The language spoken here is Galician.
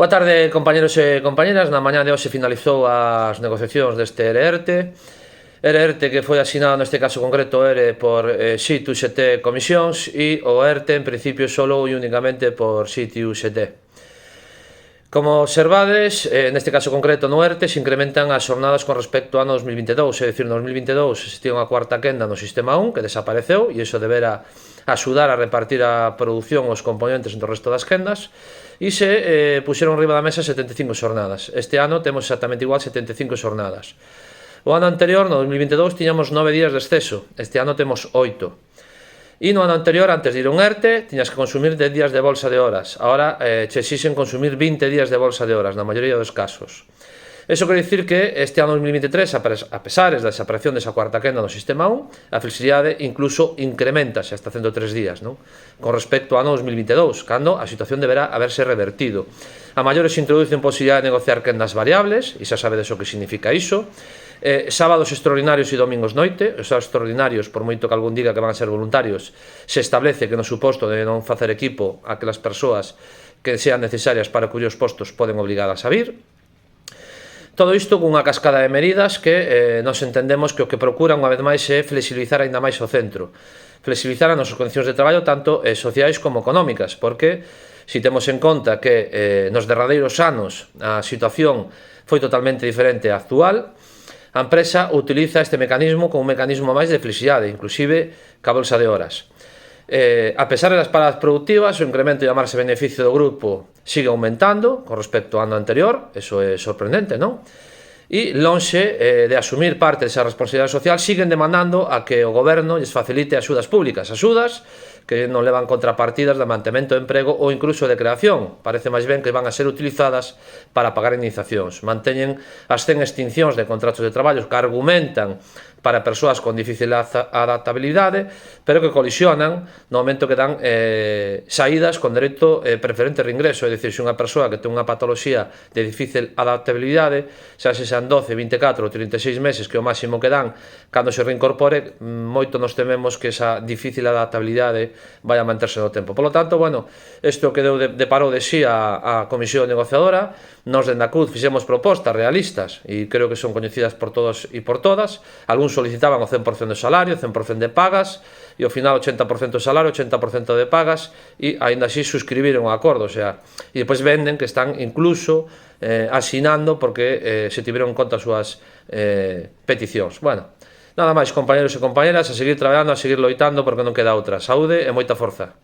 Boa tarde, compañeros e compañeras. Na mañá de hoxe finalizou as negociacións deste ERE-ERTE. ERE-ERTE que foi asinado neste caso concreto ERE por SIT, UGT, Comisións e o ERTE en principio solo e únicamente por SIT e UGT. Como observades, neste caso concreto no ERTE se incrementan as xornadas con respecto ao ano 2022, é dicir, no 2022 existía unha cuarta quenda no sistema 1 que desapareceu e iso debera axudar a repartir a produción os componentes entre o resto das quendas e se puxeron riba da mesa 75 xornadas. Este ano temos exactamente igual 75 xornadas. O ano anterior, no 2022, tiñamos 9 días de exceso, este ano temos 8. E no ano anterior, antes de ir a un ERTE, tiñas que consumir 10 días de bolsa de horas. Ahora che exixen consumir 20 días de bolsa de horas, na maioría dos casos. Eso quere dicir que este ano 2023, a pesares da desaparición desa cuarta quenda no sistema 1, a flexibilidade incluso incrementase hasta 103 días, non? Con respecto ao ano 2022, cando a situación deberá haberse revertido. A maiores introducen posibilidade de negociar quendas variables, e xa sabedes o que significa iso. Sábados extraordinarios e domingos noite. Os sábados extraordinarios, por moito que algún diga que van a ser voluntarios, se establece que no suposto de non facer equipo aquelas persoas que sean necesarias para cuyos postos poden obligadas a vir. Todo isto cunha cascada de medidas que nos entendemos que o que procura unha vez máis é flexibilizar aínda máis o centro, flexibilizar as nosas condicións de traballo tanto sociais como económicas, porque se temos en conta que nos derradeiros anos a situación foi totalmente diferente á actual, a empresa utiliza este mecanismo como un mecanismo máis de flexibilidade, inclusive ca bolsa de horas. A pesar das paradas productivas, o incremento de amarse beneficio do grupo sigue aumentando con respecto ao ano anterior, eso é sorprendente, non? E lonxe de asumir parte desa responsabilidade social, siguen demandando a que o goberno lles facilite axudas públicas, axudas que non levan contrapartidas de mantemento de emprego ou incluso de creación. Parece máis ben que van a ser utilizadas para pagar indemnizacións. Manteñen as 100 extincións de contratos de traballo que argumentan para persoas con difícil adaptabilidade, pero que colisionan no momento que dan saídas con dereito preferente de reingreso, é dicir, se unha persoa que ten unha patoloxía de difícil adaptabilidade, xa se sean 12, 24 ou 36 meses, que é o máximo que dan, cando se reincorpore, moito nos tememos que esa difícil adaptabilidade vai a manterse no tempo. Por lo tanto, bueno, isto que deu de parou de sí a Comisión Negociadora. Nos dende a CUD fixemos propostas realistas e creo que son coñecidas por todos e por todas. Algúns solicitaban o 100% de salario, 100% de pagas, e ao final 80% de salario, 80% de pagas, e aínda así suscribiron o acordo, o sea, e depois venden que están incluso asinando porque se tiveron en conta as súas peticións. Bueno, nada máis, compañeros e compañeras, a seguir traballando, a seguir loitando, porque non queda outra. Saúde e moita forza.